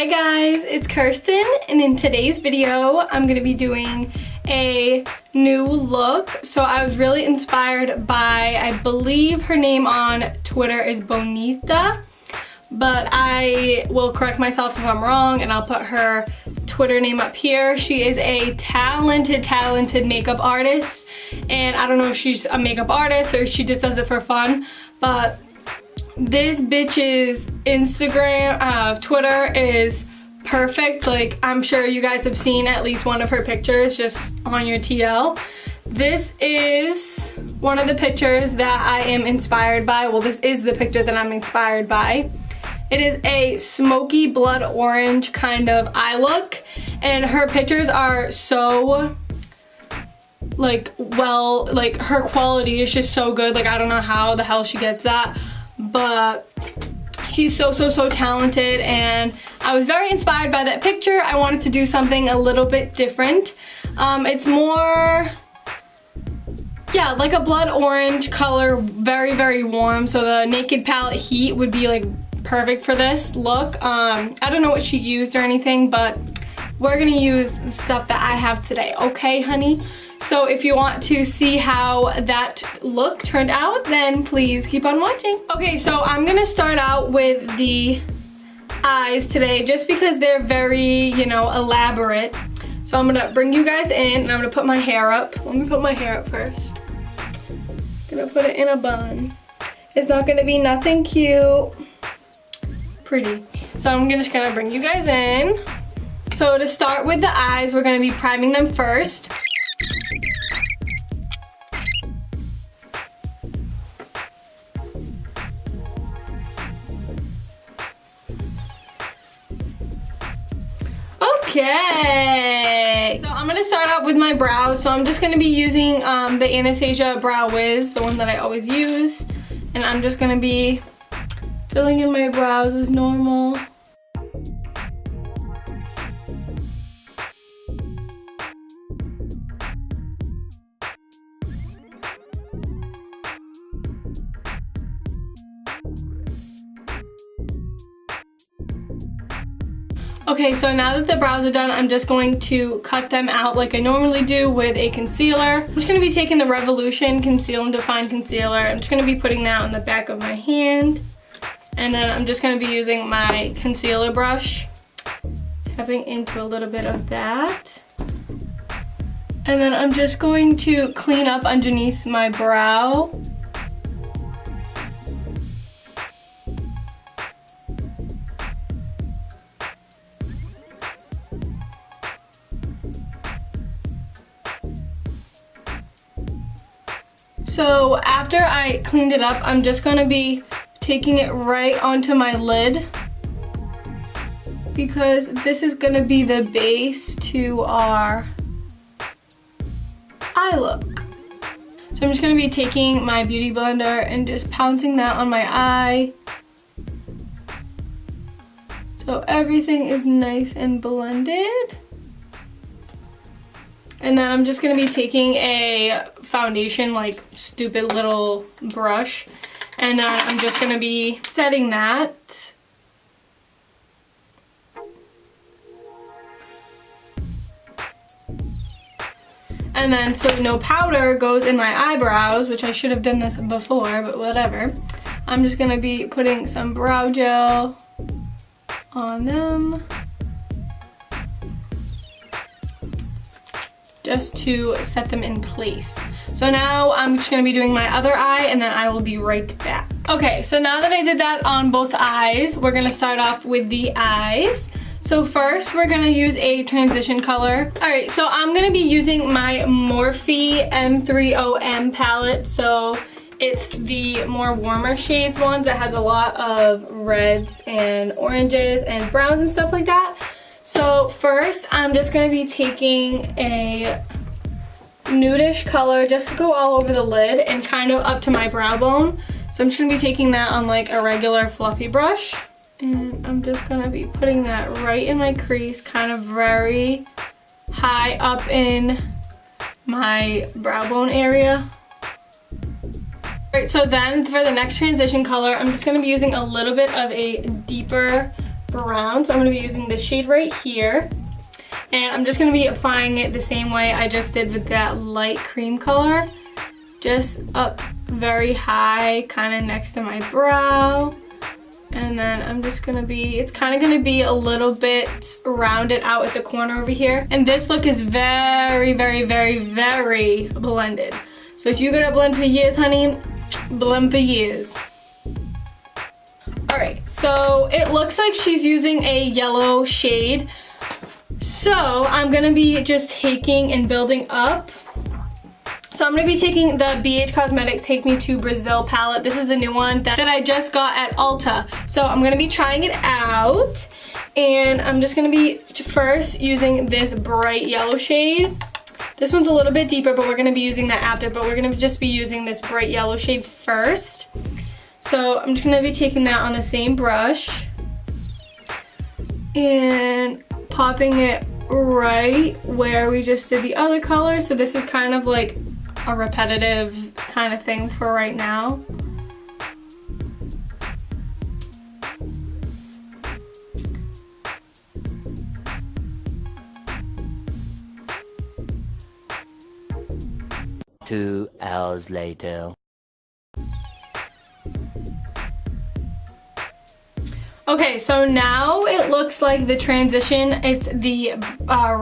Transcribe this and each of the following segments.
Hi guys, it's Kirsten, and in today's video I'm going to be doing a new look. So I was really inspired by, I believe her name on Twitter is Bonita, but I will correct myself if I'm wrong and I'll put her Twitter name up here. She is a talented makeup artist, and I don't know if she's a makeup artist or she just does it for fun, but this bitch's Instagram, Twitter is perfect. Like, I'm sure you guys have seen at least one of her pictures just on your TL. This is one of the pictures that I am inspired by. Well, this is the picture that I'm inspired by. It is a smoky blood orange kind of eye look, and her pictures are so her quality is just so good. Like, I don't know how the hell she gets that, but she's so talented, and I was very inspired by that picture. I wanted to do something a little bit different. It's more, yeah, like a blood orange color, very warm, so the Naked Palette Heat would be like perfect for this look. I don't know what she used or anything, but we're gonna use the stuff that I have today, okay honey? So if you want to see how that look turned out, then please keep on watching. Okay, so I'm gonna start out with the eyes today just because they're very, you know, elaborate. So I'm gonna bring you guys in and I'm gonna put my hair up. Let me put my hair up first. I'm gonna put it in a bun. It's not gonna be nothing cute. Pretty. So I'm just gonna bring you guys in. So to start with the eyes, we're gonna be priming them first. Okay, so I'm gonna start out with my brows. So I'm just gonna be using the Anastasia Brow Wiz, the one that I always use, and I'm just gonna be filling in my brows as normal. Okay, so now that the brows are done, I'm just going to cut them out like I normally do with a concealer. I'm just going to be taking the Revolution Conceal and Define Concealer. I'm just going to be putting that on the back of my hand. And then I'm just going to be using my concealer brush, tapping into a little bit of that. And then I'm just going to clean up underneath my brow. So after I cleaned it up, I'm just gonna be taking it right onto my lid because this is gonna be the base to our eye look. So I'm just gonna be taking my beauty blender and just pouncing that on my eye so everything is nice and blended. And then I'm just gonna be taking a foundation, like stupid little brush, and then I'm just gonna be setting that. And then so no powder goes in my eyebrows, which I should have done this before, but whatever. I'm just gonna be putting some brow gel on them, just to set them in place. So now I'm just gonna be doing my other eye, and then I will be right back. Okay, so now that I did that on both eyes, we're gonna start off with the eyes. So first we're gonna use a transition color. All right, so I'm gonna be using my Morphe M30M palette. So it's the more warmer shades ones that has a lot of reds and oranges and browns and stuff like that. So first, I'm just going to be taking a nudish color just to go all over the lid and kind of up to my brow bone. So I'm just going to be taking that on like a regular fluffy brush. And I'm just going to be putting that right in my crease, kind of very high up in my brow bone area. Alright, so then for the next transition color, I'm just going to be using a little bit of a deeper brown. So I'm going to be using the shade right here. And I'm just going to be applying it the same way I just did with that light cream color. Just up very high, kind of next to my brow. And then I'm just gonna be, it's kind of gonna be a little bit rounded out at the corner over here. And this look is very, very, very, very blended. So if you're gonna blend for years, honey, blend for years. All right, so it looks like she's using a yellow shade. So I'm gonna be just taking and building up. So I'm going to be taking the BH Cosmetics Take Me to Brazil palette. This is the new one that I just got at Ulta. So I'm going to be trying it out. And I'm just going to be first using this bright yellow shade. This one's a little bit deeper, but we're going to be using that after. But we're going to just be using this bright yellow shade first. So I'm just going to be taking that on the same brush. And popping it right where we just did the other color. So this is kind of like a repetitive kind of thing for right now. Two hours later. Okay, so now it looks like the transition, it's the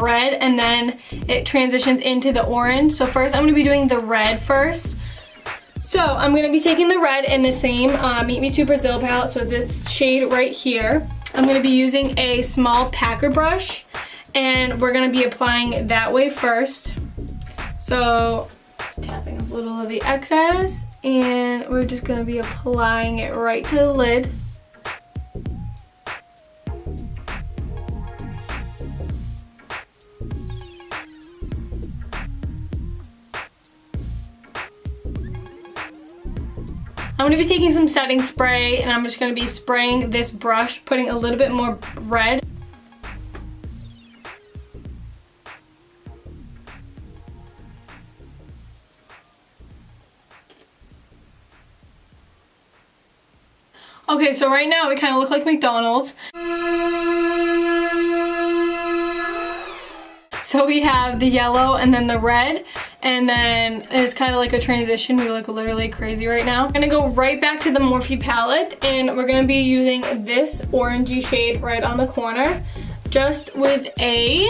red and then it transitions into the orange. So first I'm going to be doing the red first. So I'm going to be taking the red in the same Meet Me to Brazil palette, so this shade right here. I'm going to be using a small packer brush and we're going to be applying it that way first. So tapping a little of the excess and we're just going to be applying it right to the lid. I'm going to be taking some setting spray and I'm just going to be spraying this brush, putting a little bit more red. Okay, so right now we kind of look like McDonald's. So we have the yellow and then the red, and then it's kind of like a transition. We look literally crazy right now. I'm gonna go right back to the Morphe palette and we're gonna be using this orangey shade right on the corner, just with a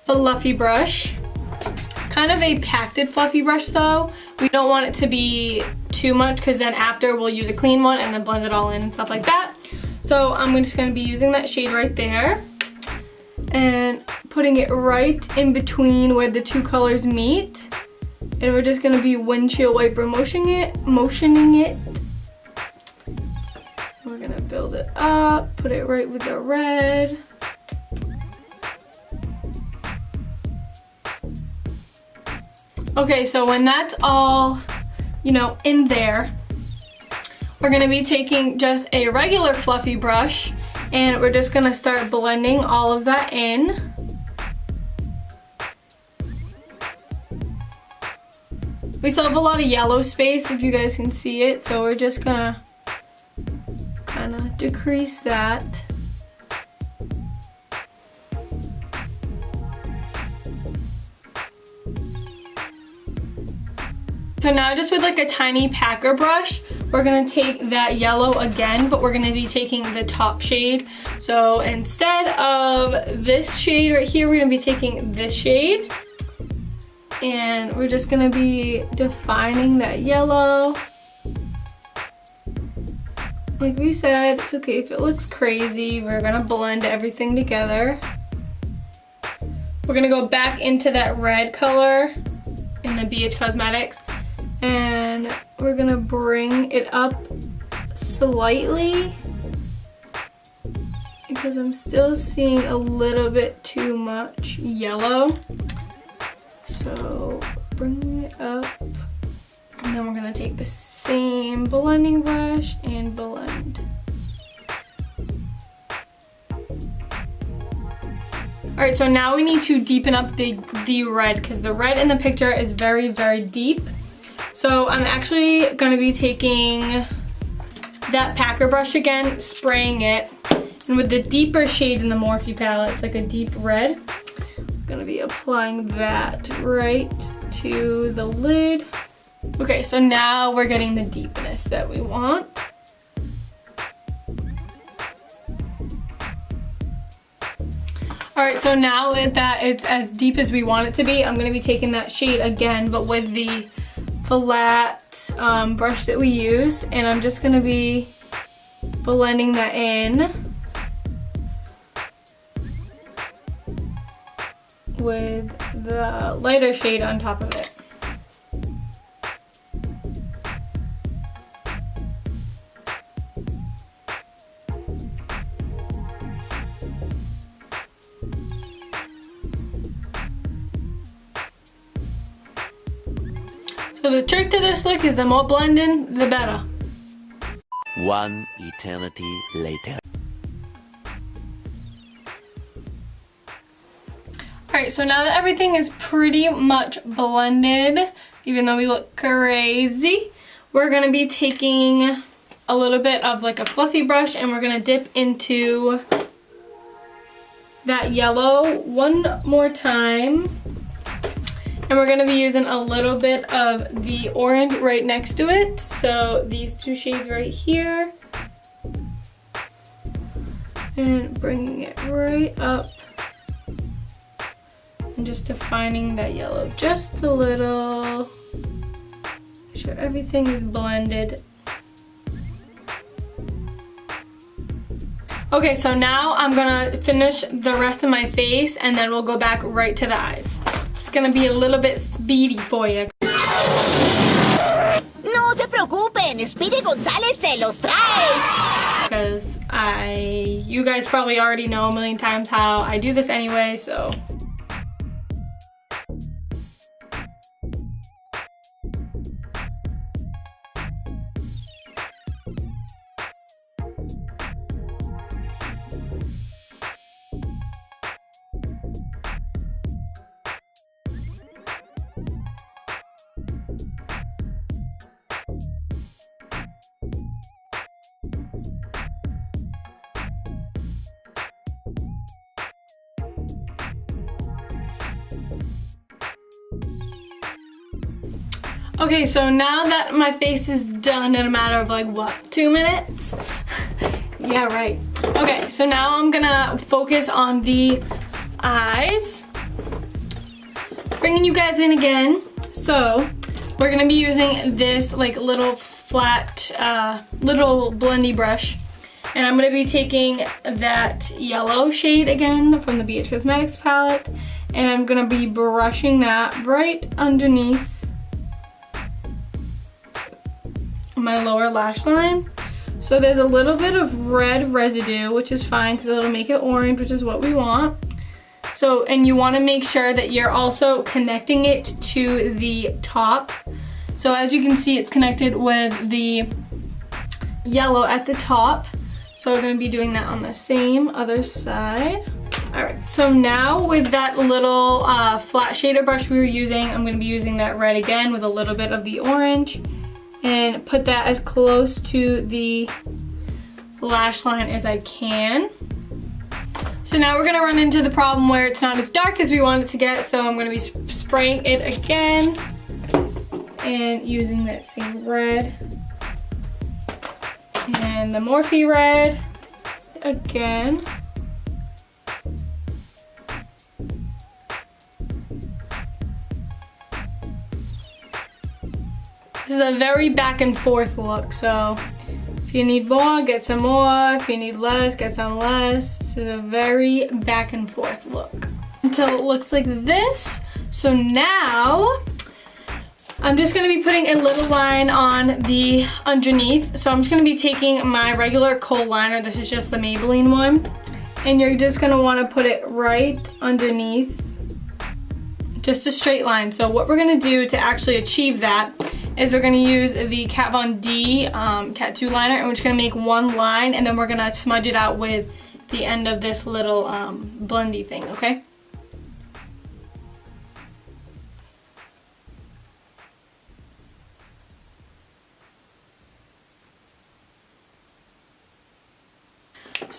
fluffy brush. Kind of a packed fluffy brush though. We don't want it to be too much because then after we'll use a clean one and then blend it all in and stuff like that. So I'm just gonna be using that shade right there and putting it right in between where the two colors meet. And we're just gonna be windshield wiper motioning it. We're gonna build it up, put it right with the red. Okay, so when that's all, you know, in there, we're gonna be taking just a regular fluffy brush and we're just gonna start blending all of that in. We still have a lot of yellow space if you guys can see it, so we're just gonna kind of decrease that. So now just with like a tiny packer brush, we're gonna take that yellow again, but we're gonna be taking the top shade. So instead of this shade right here, we're gonna be taking this shade. And we're just gonna be defining that yellow. Like we said, it's okay if it looks crazy. We're gonna blend everything together. We're gonna go back into that red color in the BH Cosmetics. And we're gonna bring it up slightly because I'm still seeing a little bit too much yellow. So bring it up, and then we're gonna take the same blending brush and blend. All right, so now we need to deepen up the red because the red in the picture is very, very deep. So I'm actually gonna be taking that packer brush again, spraying it, And with the deeper shade in the Morphe palette, it's like a deep red. I'm gonna be applying that right to the lid. Okay, so now we're getting the deepness that we want. Alright, so now that it's as deep as we want it to be, I'm going to be taking that shade again, but with the flat brush that we use, and I'm just going to be blending that in with the lighter shade on top of it. So the trick to this look is the more blending, the better. One eternity later. Alright, so now that everything is pretty much blended, even though we look crazy, we're going to be taking a little bit of like a fluffy brush and we're going to dip into that yellow one more time. And we're going to be using a little bit of the orange right next to it. So these two shades right here. And bringing it right up. And just defining that yellow just a little. Make sure everything is blended. Okay, so now I'm going to finish the rest of my face and then we'll go back right to the eyes. Gonna be a little bit speedy for you. No se preocupen, Speedy González se los trae. Because you guys probably already know a million times how I do this anyway, so. Okay, so now that my face is done in a matter of like, what, 2 minutes? Yeah, right. Okay, so now I'm gonna focus on the eyes. Bringing you guys in again. So, we're gonna be using this like little flat, little blendy brush. And I'm gonna be taking that yellow shade again from the BH Cosmetics palette. And I'm gonna be brushing that right underneath my lower lash line. So there's a little bit of red residue, which is fine because it'll make it orange, which is what we want. So, and you want to make sure that you're also connecting it to the top. So as you can see, it's connected with the yellow at the top. So we're going to be doing that on the same other side. Alright, so now with that little flat shader brush we were using, I'm going to be using that red again with a little bit of the orange. And put that as close to the lash line as I can. So now we're gonna run into the problem where it's not as dark as we want it to get, so I'm gonna be spraying it again and using that same red. And the Morphe red again. This is a very back and forth look, so if you need more, get some more. If you need less, get some less. This is a very back and forth look. Until it looks like this. So now, I'm just gonna be putting a little line on the underneath. So I'm just gonna be taking my regular kohl liner. This is just the Maybelline one. And you're just gonna wanna put it right underneath. Just a straight line. So what we're gonna do to actually achieve that is we're gonna use the Kat Von D tattoo liner, and we're just gonna make one line, and then we're gonna smudge it out with the end of this little blendy thing, okay?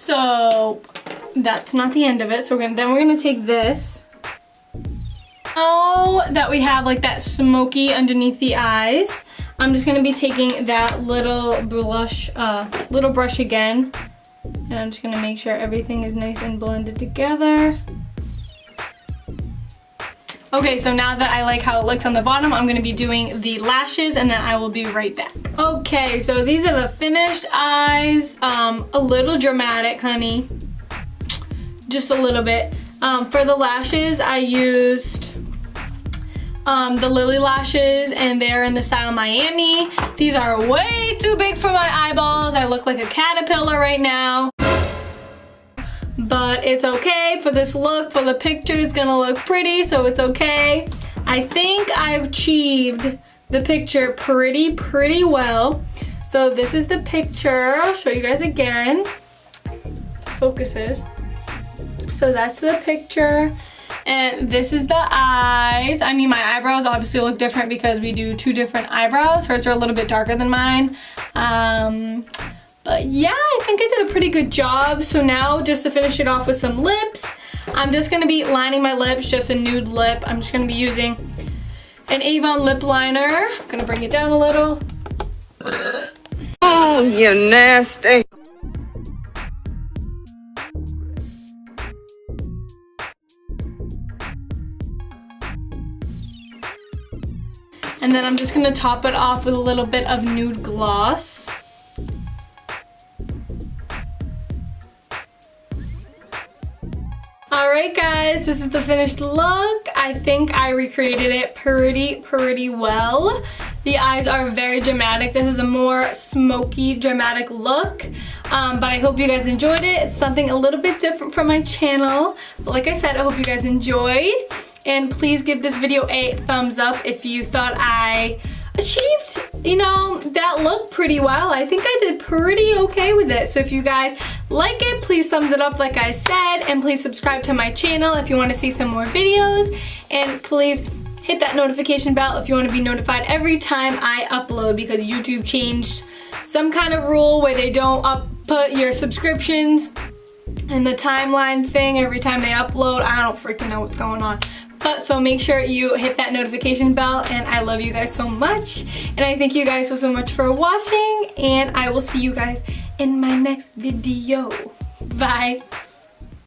So that's not the end of it. So we're gonna take this. Oh, that we have like that smoky underneath the eyes. I'm just gonna be taking that little brush again, and I'm just gonna make sure everything is nice and blended together. Okay, so now that I like how it looks on the bottom, I'm gonna be doing the lashes, and then I will be right back. Okay, so these are the finished eyes. A little dramatic, honey. Just a little bit. For the lashes, I used the Lily lashes, and they're in the style Miami. These are way too big for my eyeballs. I look like a caterpillar right now. But it's okay for this look. For the picture, it's gonna look pretty, so it's okay. I think I've achieved the picture pretty well. So this is the picture. I'll show you guys again. Focuses. So that's the picture. And this is the eyes. I mean, my eyebrows obviously look different because we do two different eyebrows. Hers are a little bit darker than mine. But yeah, I think I did a pretty good job. So now, just to finish it off with some lips, I'm just gonna be lining my lips, just a nude lip. I'm just gonna be using an Avon lip liner. I'm gonna bring it down a little. Oh, you nasty. And then I'm just gonna top it off with a little bit of nude gloss. Alright guys, this is the finished look. I think I recreated it pretty well. The eyes are very dramatic. This is a more smoky, dramatic look. But I hope you guys enjoyed it. It's something a little bit different from my channel. But like I said, I hope you guys enjoyed. And please give this video a thumbs up if you thought I achieved, you know, that look pretty well. I think I did pretty okay with it. So if you guys like it, please thumbs it up like I said, and please subscribe to my channel if you want to see some more videos, and please hit that notification bell if you want to be notified every time I upload, because YouTube changed some kind of rule where they don't put your subscriptions in the timeline thing every time they upload. I don't freaking know what's going on. But so make sure you hit that notification bell, and I love you guys so much, and I thank you guys so much for watching, and I will see you guys in my next video. Bye.